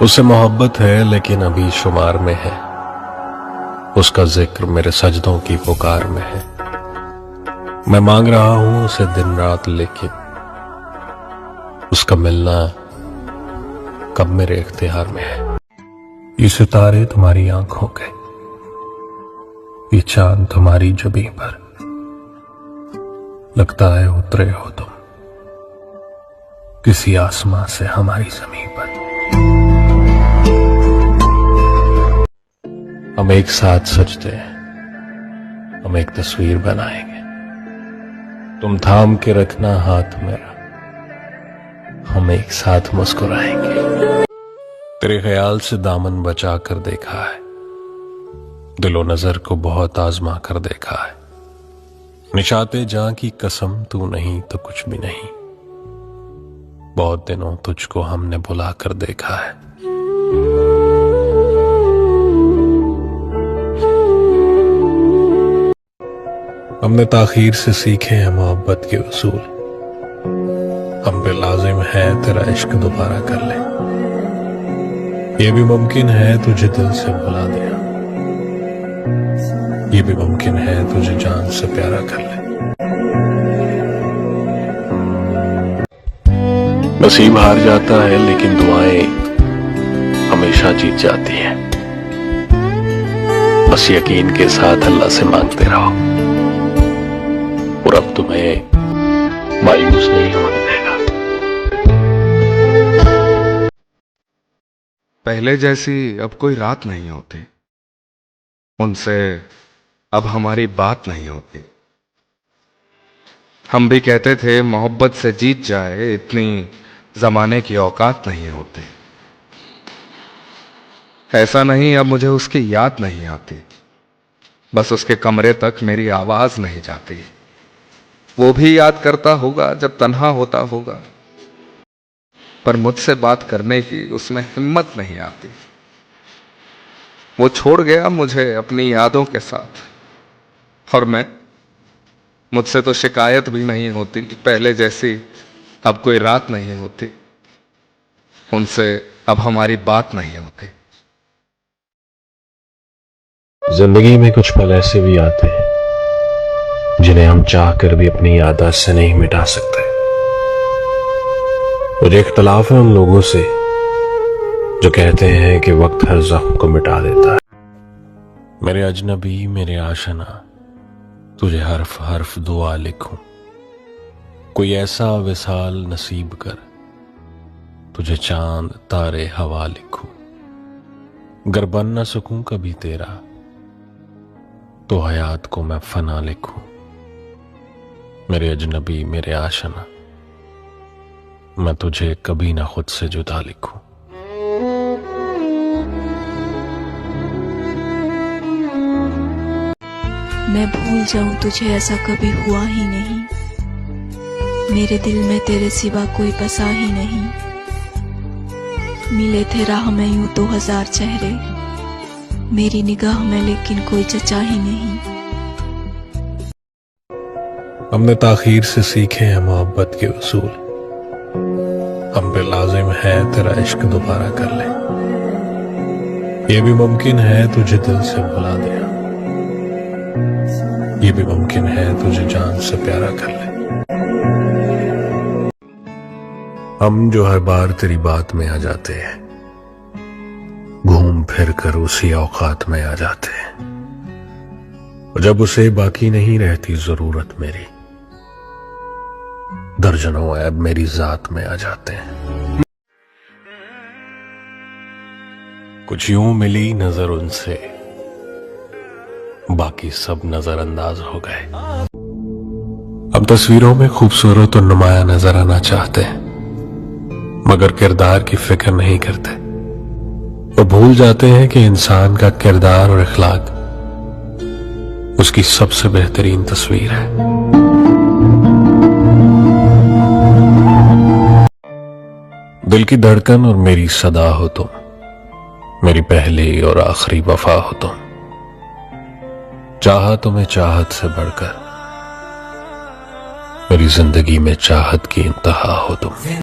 उससे मोहब्बत है लेकिन अभी शुमार में है। उसका जिक्र मेरे सजदों की पुकार में है। मैं मांग रहा हूं उसे दिन रात, लेकिन उसका मिलना कब मेरे इख्तियार में है। ये सितारे तुम्हारी आंखों के, ये चांद तुम्हारी जबीं पर, लगता है उतरे हो तुम किसी आसमां से हमारी जमीन पर। हम एक साथ सजते हैं, हम एक तस्वीर बनाएंगे। तुम थाम के रखना हाथ मेरा, हम एक साथ मुस्कुराएंगे। तेरे ख्याल से दामन बचा कर देखा है, दिलो नजर को बहुत आजमा कर देखा है। निशाते जां की कसम तू नहीं तो कुछ भी नहीं, बहुत दिनों तुझको हमने बुला कर देखा है। हमने ताखीर से सीखे हैं मोहब्बत के उसूल, हम पे लाजिम है तेरा इश्क दोबारा कर ले। ये भी मुमकिन है तुझे दिल से भुला दिया, ये भी मुमकिन है तुझे जान से प्यारा कर ले। नसीब हार जाता है लेकिन दुआएं हमेशा जीत जाती हैं। बस यकीन के साथ अल्लाह से मांगते रहो, और अब तुम्हें मायूस नहीं होने देगा। पहले जैसी अब कोई रात नहीं होती, उनसे अब हमारी बात नहीं होती। हम भी कहते थे मोहब्बत से जीत जाए, इतनी जमाने की औकात नहीं होती। ऐसा नहीं अब मुझे उसकी याद नहीं आती, बस उसके कमरे तक मेरी आवाज नहीं जाती। वो भी याद करता होगा जब तन्हा होता होगा, पर मुझसे बात करने की उसमें हिम्मत नहीं आती। वो छोड़ गया मुझे अपनी यादों के साथ, और मुझसे तो शिकायत भी नहीं होती कि पहले जैसी अब कोई रात नहीं होती, उनसे अब हमारी बात नहीं होती। जिंदगी में कुछ पल ऐसे भी आते हैं जिन्हें हम चाहकर भी अपनी याददाश्त से नहीं मिटा सकते। मुझे इख्तलाफ है उन लोगों से जो कहते हैं कि वक्त हर जख्म को मिटा देता है। मेरे अजनबी मेरे आशना, तुझे हर्फ हर्फ दुआ लिखूं। कोई ऐसा विसाल नसीब कर, तुझे चांद तारे हवा लिखूं। गर बन न सकूं कभी तेरा, तो हयात को मैं फना लिखूं। मेरे अजनबी मेरे आशना, मैं तुझे कभी ना खुद से जुदा लिखूं। मैं भूल जाऊं तुझे ऐसा कभी हुआ ही नहीं, मेरे दिल में तेरे सिवा कोई बसा ही नहीं। मिले थे राह में यूं तो 1000 चेहरे, मेरी निगाह में लेकिन कोई जचा ही नहीं। हमने ताखीर से सीखे हैं मोहब्बत के उसूल, हम पे लाजिम है तेरा इश्क दोबारा कर ले। ये भी मुमकिन है तुझे दिल से भुला दिया, ये भी मुमकिन है तुझे जान से प्यारा कर ले। हम जो हर बार तेरी बात में आ जाते हैं, घूम फिर कर उसी औकात में आ जाते हैं, और जब उसे बाकी नहीं रहती जरूरत मेरी, दर्जनों ऐब मेरी जात में आ जाते हैं। कुछ यूं मिली नजर उनसे, बाकी सब नजरअंदाज हो गए। अब तस्वीरों में खूबसूरत और नुमाया नजर आना चाहते हैं, मगर किरदार की फिक्र नहीं करते। वो भूल जाते हैं कि इंसान का किरदार और इखलाक उसकी सबसे बेहतरीन तस्वीर है। दिल की धड़कन और मेरी सदा हो तुम, मेरी पहली और आखिरी वफा हो तुम। चाहा तुम्हें चाहत से बढ़कर, मेरी जिंदगी में चाहत की इंतहा हो तुम।